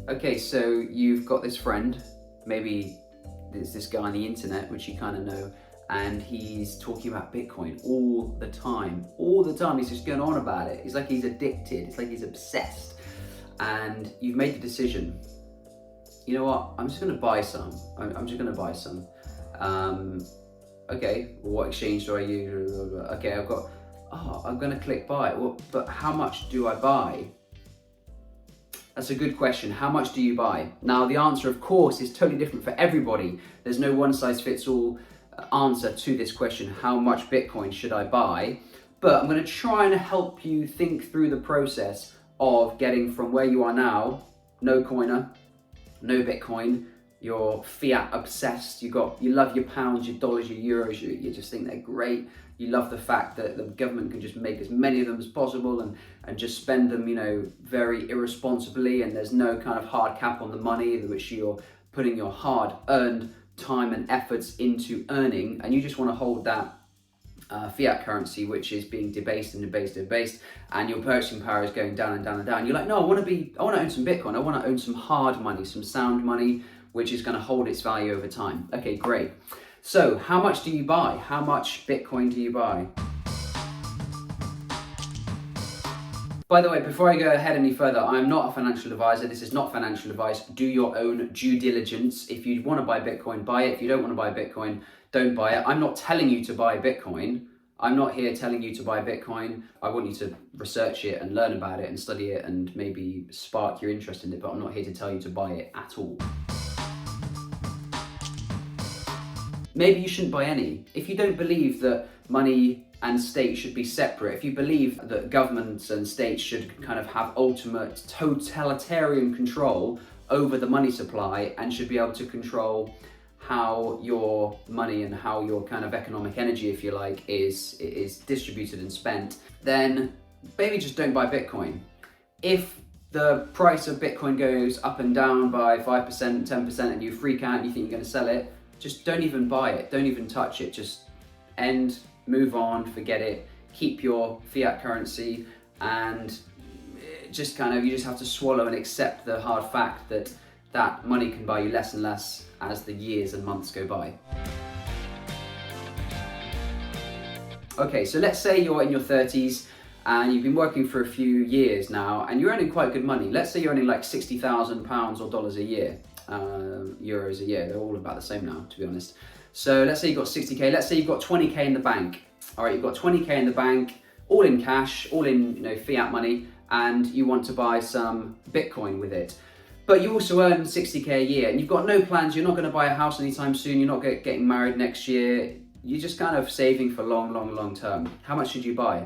Okay, so you've got this friend, maybe there's this guy on the internet, which you kind of know, and he's talking about Bitcoin all the time. All the time, he's just going on about it. It's like he's addicted, it's like he's obsessed. And you've made the decision, you know what, I'm just gonna buy some. I'm just gonna buy some. Okay, well, what exchange do I use? Okay, I'm gonna click buy. Well, but how much do I buy? That's a good question. How much do you buy? Now, the answer, of course, is totally different for everybody. There's no one size fits all answer to this question. How much Bitcoin should I buy? But I'm going to try and help you think through the process of getting from where you are now, no coiner, no Bitcoin, you're fiat obsessed, you love your pounds, your dollars, your euros, you just think they're great. You love the fact that the government can just make as many of them as possible and just spend them, very irresponsibly, and there's no kind of hard cap on the money which you're putting your hard earned time and efforts into earning, and you just want to hold that fiat currency which is being debased, and your purchasing power is going down and down and down. You're like, no, I want to own some Bitcoin. I want to own some hard money, some sound money, which is going to hold its value over time. Okay, great. So how much do you buy? How much Bitcoin do you buy? By the way, before I go ahead any further, I'm not a financial advisor. This is not financial advice. Do your own due diligence. If you want to buy Bitcoin, buy it. If you don't want to buy Bitcoin, don't buy it. I'm not telling you to buy Bitcoin. I'm not here telling you to buy Bitcoin. I want you to research it and learn about it and study it and maybe spark your interest in it, but I'm not here to tell you to buy it at all. Maybe you shouldn't buy any. If you don't believe that money and state should be separate, if you believe that governments and states should kind of have ultimate totalitarian control over the money supply and should be able to control how your money and how your kind of economic energy, if you like, is distributed and spent, then maybe just don't buy Bitcoin. If the price of Bitcoin goes up and down by 5%, 10%, and you freak out and you think you're going to sell it, just don't even buy it, don't even touch it, just move on, forget it, keep your fiat currency, and just you just have to swallow and accept the hard fact that money can buy you less and less as the years and months go by. Okay, so let's say you're in your 30s and you've been working for a few years now and you're earning quite good money. Let's say you're earning like £60,000 or dollars a year. Euros a year, they're all about the same now, to be honest. So let's say you've got 60k, let's say you've got 20k in the bank. All right, you've got 20k in the bank, all in cash, all in fiat money, and you want to buy some Bitcoin with it. But you also earn 60k a year and you've got no plans, you're not going to buy a house anytime soon, you're not getting married next year, you're just kind of saving for long term. How much should you buy?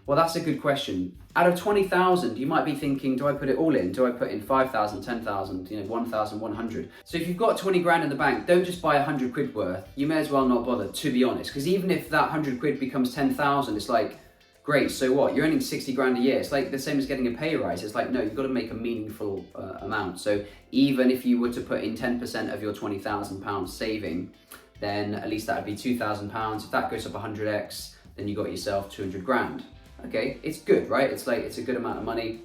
Well, that's a good question. Out of 20,000, you might be thinking, do I put it all in? Do I put in 5,000, 10,000, 1,100? So if you've got 20 grand in the bank, don't just buy 100 quid worth. You may as well not bother, to be honest, because even if that 100 quid becomes 10,000, it's like, great, so what? You're earning 60 grand a year. It's like the same as getting a pay rise. It's like, no, you've got to make a meaningful amount. So even if you were to put in 10% of your £20,000 saving, then at least that would be £2,000. If that goes up 100x, then you got yourself 200 grand. Okay, it's good, right? It's a good amount of money.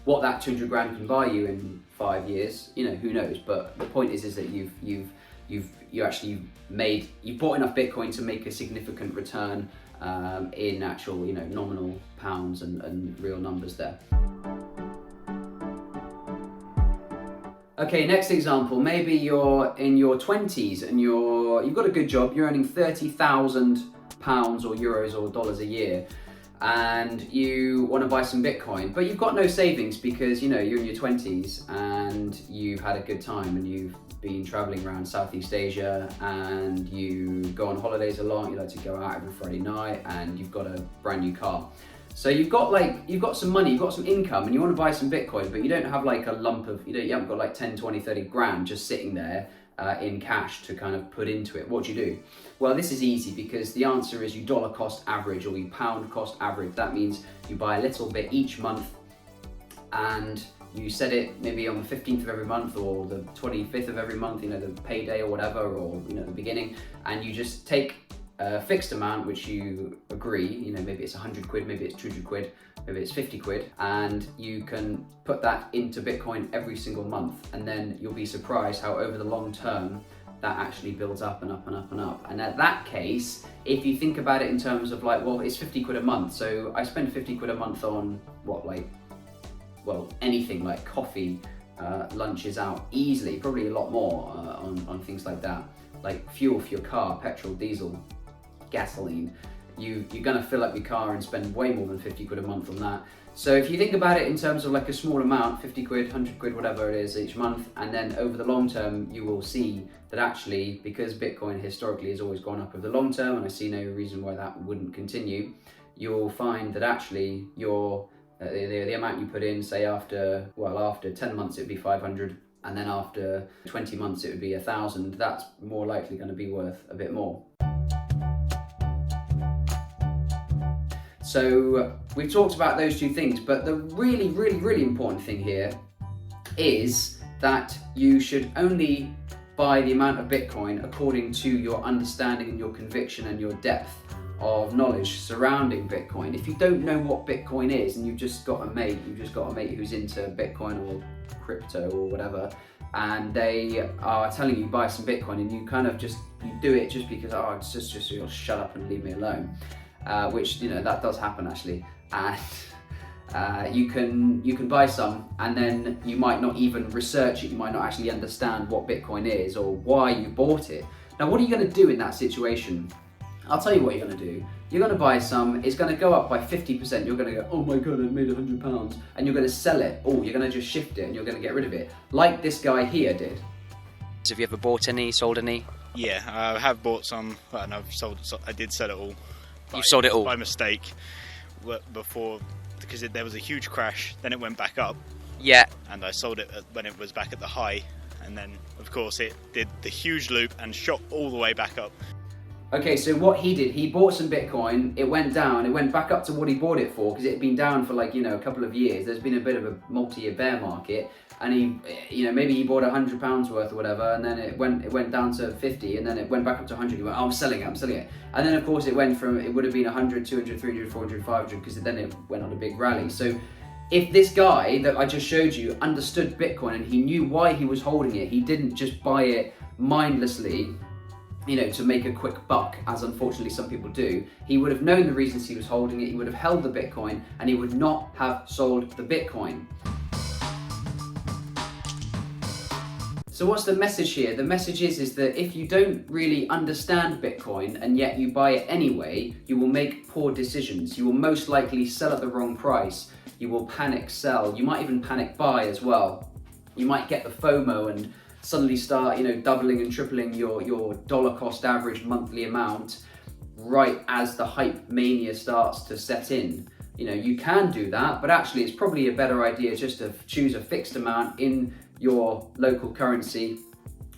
What that 200 grand can buy you in 5 years, who knows? But the point is that you've bought enough Bitcoin to make a significant return in actual, nominal pounds and real numbers there. Okay, next example. Maybe you're in your 20s and you've got a good job. You're earning £30,000 or euros or dollars a year, and you want to buy some Bitcoin, but you've got no savings because you're in your 20s and you've had a good time and you've been traveling around Southeast Asia and you go on holidays a lot, you like to go out every Friday night, and you've got a brand new car. So you've got some money, you've got some income, and you want to buy some Bitcoin, but you don't have like a lump of, you haven't got like 10, 20, 30 grand just sitting there in cash to kind of put into it. What do you do? Well, this is easy because the answer is you dollar cost average or you pound cost average. That means you buy a little bit each month and you set it maybe on the 15th of every month or the 25th of every month, the payday or whatever, or the beginning, and you just take a fixed amount which you agree, you know, maybe it's 100 quid, maybe it's 200 quid, maybe it's 50 quid, and you can put that into Bitcoin every single month, and then you'll be surprised how over the long term that actually builds up and up and up and up. And at that case, if you think about it in terms of like, well, it's 50 quid a month, so I spend 50 quid a month on what, like, well, anything like coffee, lunches out, easily, probably a lot more on things like that, like fuel for your car, petrol, diesel, gasoline. You're gonna fill up your car and spend way more than 50 quid a month on that. So if you think about it in terms of like a small amount, 50 quid, 100 quid, whatever it is each month, and then over the long term, you will see that actually, because Bitcoin historically has always gone up over the long term, and I see no reason why that wouldn't continue, you'll find that actually your the amount you put in, say after 10 months it'd be 500, and then after 20 months it would be 1,000, that's more likely going to be worth a bit more. So we've talked about those two things, but the really, really, really important thing here is that you should only buy the amount of Bitcoin according to your understanding and your conviction and your depth of knowledge surrounding Bitcoin. If you don't know what Bitcoin is and you've just got a mate who's into Bitcoin or crypto or whatever, and they are telling you buy some Bitcoin, and you kind of you do it just because, oh, it's just you'll shut up and leave me alone. Which, you know, that does happen actually, and you can buy some, and then you might not even research it, you might not actually understand what Bitcoin is or why you bought it. Now, what are you going to do in that situation? I'll tell you what you're going to do. You're going to buy some, it's going to go up by 50%, you're going to go, oh my god, I've made £100, and you're going to sell it, you're going to just shift it and you're going to get rid of it, like this guy here did. Have you ever bought any, sold any? Yeah, I have bought some, and I did sell it all. You've sold it all? By mistake, before, because there was a huge crash, then it went back up. Yeah. And I sold it when it was back at the high, and then, of course, it did the huge loop and shot all the way back up. Okay, so what he did, he bought some Bitcoin, it went down, it went back up to what he bought it for, because it had been down for like, you know, a couple of years. There's been a bit of a multi-year bear market, and he, you know, maybe he bought £100 worth or whatever, and then it went down to 50, and then it went back up to 100. He went, oh, I'm selling it. And then of course it went from, it would have been 100, 200, 300, 400, 500, because then it went on a big rally. So if this guy that I just showed you understood Bitcoin and he knew why he was holding it, he didn't just buy it mindlessly, you know, to make a quick buck, as unfortunately some people do. He would have known the reasons he was holding it, he would have held the Bitcoin, and he would not have sold the Bitcoin. So what's the message here? The message is that if you don't really understand Bitcoin and yet you buy it anyway, you will make poor decisions. You will most likely sell at the wrong price. You will panic sell. You might even panic buy as well. You might get the FOMO and suddenly start, you know, doubling and tripling your dollar cost average monthly amount right as the hype mania starts to set in. You know, you can do that, but actually it's probably a better idea just to choose a fixed amount in your local currency,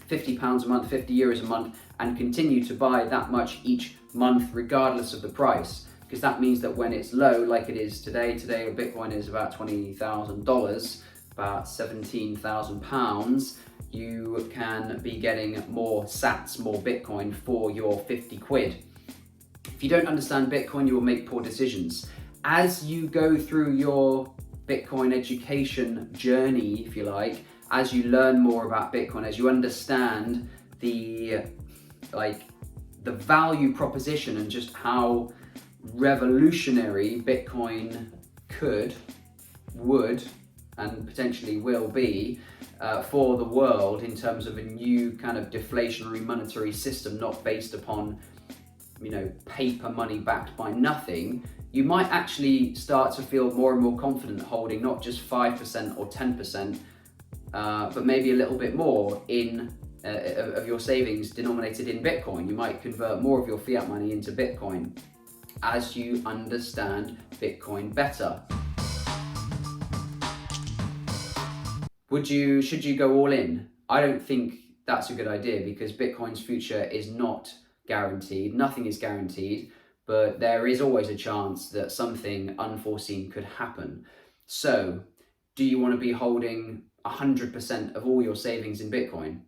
£50 a month, €50 a month, and continue to buy that much each month regardless of the price. Because that means that when it's low, like it is today Bitcoin is about $20,000, about £17,000, you can be getting more sats, more Bitcoin for your 50 quid. If you don't understand Bitcoin, you will make poor decisions. As you go through your Bitcoin education journey, if you like, as you learn more about Bitcoin, as you understand the value proposition and just how revolutionary Bitcoin would, and potentially will be for the world in terms of a new kind of deflationary monetary system, not based upon, you know, paper money backed by nothing, you might actually start to feel more and more confident holding not just 5% or 10%, but maybe a little bit more of your savings denominated in Bitcoin. You might convert more of your fiat money into Bitcoin as you understand Bitcoin better. Should you go all in? I don't think that's a good idea, because Bitcoin's future is not guaranteed. Nothing is guaranteed, but there is always a chance that something unforeseen could happen. So, do you want to be holding 100% of all your savings in Bitcoin?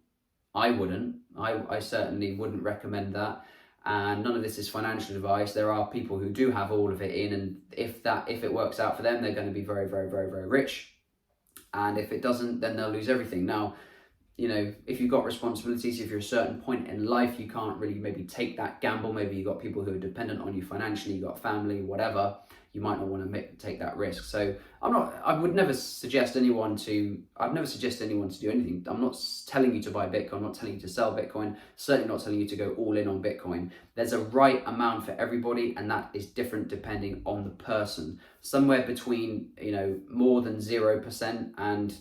I wouldn't. I certainly wouldn't recommend that. And none of this is financial advice. There are people who do have all of it in, and if it works out for them, they're going to be very, very, very, very rich. And if it doesn't, then they'll lose everything. Now, you know, if you've got responsibilities, if you're a certain point in life, you can't really maybe take that gamble. Maybe you've got people who are dependent on you financially, you've got family, whatever. You might not want to take that risk. So I've never suggest anyone to do anything. I'm not telling you to buy Bitcoin. I'm not telling you to sell Bitcoin. Certainly not telling you to go all in on Bitcoin. There's a right amount for everybody, and that is different depending on the person. Somewhere between, you know, more than 0% and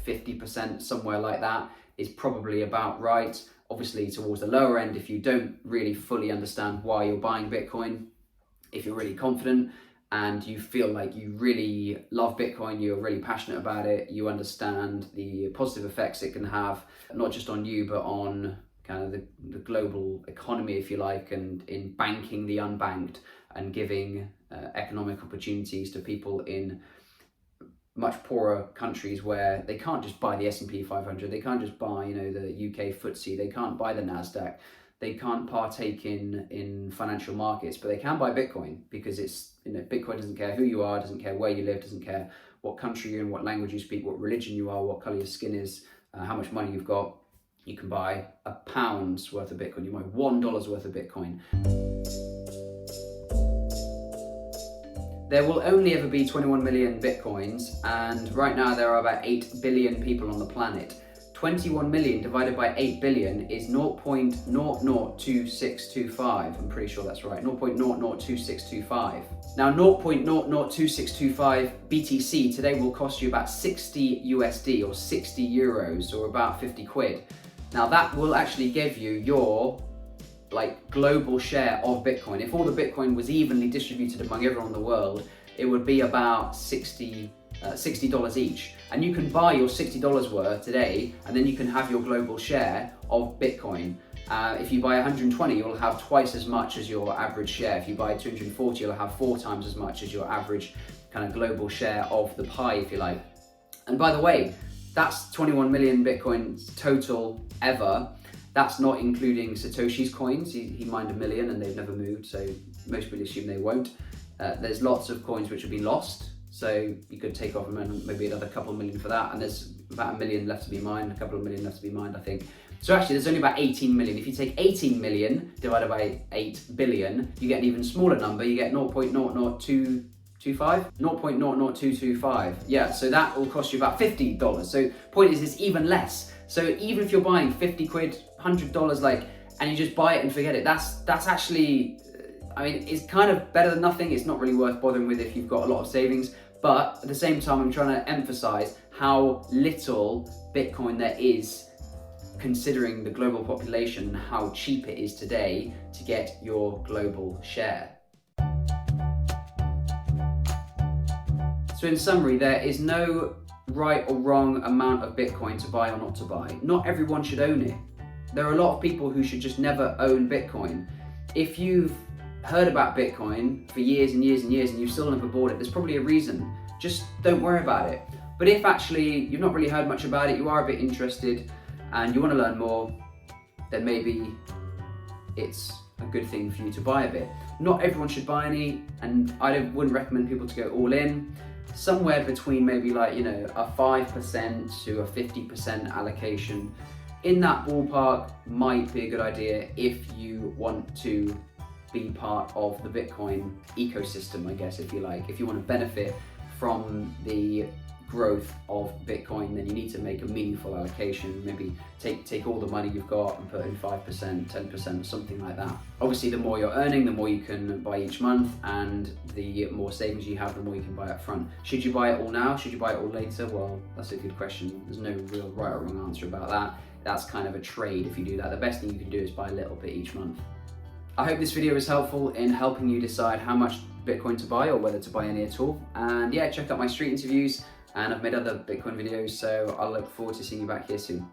50%, somewhere like that, is probably about right. Obviously, towards the lower end, if you don't really fully understand why you're buying Bitcoin, if you're really confident and you feel like you really love Bitcoin, you're really passionate about it, you understand the positive effects it can have, not just on you, but on kind of the global economy, if you like, and in banking the unbanked and giving economic opportunities to people in much poorer countries where they can't just buy the S&P 500, they can't just buy, you know, the UK FTSE, they can't buy the NASDAQ, they can't partake in financial markets, but they can buy Bitcoin, because it's, you know, Bitcoin doesn't care who you are, doesn't care where you live, doesn't care what country you're in, what language you speak, what religion you are, what color your skin is, how much money you've got. You can buy £1 worth of Bitcoin, you buy $1 worth of Bitcoin. There will only ever be 21 million Bitcoins, and right now there are about 8 billion people on the planet. 21 million divided by 8 billion is 0.002625. I'm pretty sure that's right, 0.002625. Now 0.002625 BTC today will cost you about 60 USD or 60 euros or about 50 quid. Now that will actually give you your global share of Bitcoin. If all the Bitcoin was evenly distributed among everyone in the world, it would be about $60 each. And you can buy your $60 worth today, and then you can have your global share of Bitcoin. If you buy 120, you'll have twice as much as your average share. If you buy 240, you'll have 4 times as much as your average kind of global share of the pie, if you like. And by the way, that's 21 million Bitcoins total ever. That's not including Satoshi's coins. He mined 1 million and they've never moved, so most people assume they won't. There's lots of coins which have been lost, so you could take off maybe another couple million for that, and there's about 1 million left to be mined, a couple of million left to be mined, I think. So actually there's only about 18 million. If you take 18 million divided by 8 billion, you get an even smaller number. You get 0.00225? 0.00225. Yeah, so that will cost you about $50. So point is, it's even less. So even if you're buying 50 quid, $100, and you just buy it and forget it, that's actually, I mean, it's kind of better than nothing. It's not really worth bothering with if you've got a lot of savings. But at the same time, I'm trying to emphasize how little Bitcoin there is considering the global population and how cheap it is today to get your global share. So in summary, there is no right or wrong amount of Bitcoin to buy or not to buy. Not everyone should own it. There are a lot of people who should just never own Bitcoin. If you've heard about Bitcoin for years and years and years and you've still never bought it, there's probably a reason. Just don't worry about it. But if actually you've not really heard much about it, you are a bit interested and you want to learn more, then maybe it's a good thing for you to buy a bit. Not everyone should buy any, and I wouldn't recommend people to go all in. Somewhere between maybe a 5% to a 50% allocation. In that ballpark might be a good idea if you want to be part of the Bitcoin ecosystem, I guess, if you like. If you want to benefit from the growth of Bitcoin, then you need to make a meaningful allocation. Maybe take all the money you've got and put in 5%, 10%, something like that. Obviously, the more you're earning, the more you can buy each month, and the more savings you have, the more you can buy up front. Should you buy it all now? Should you buy it all later? Well, that's a good question. There's no real right or wrong answer about that. That's kind of a trade if you do that. The best thing you can do is buy a little bit each month. I hope this video is helpful in helping you decide how much Bitcoin to buy or whether to buy any at all. And yeah, check out my street interviews, and I've made other Bitcoin videos, so I'll look forward to seeing you back here soon.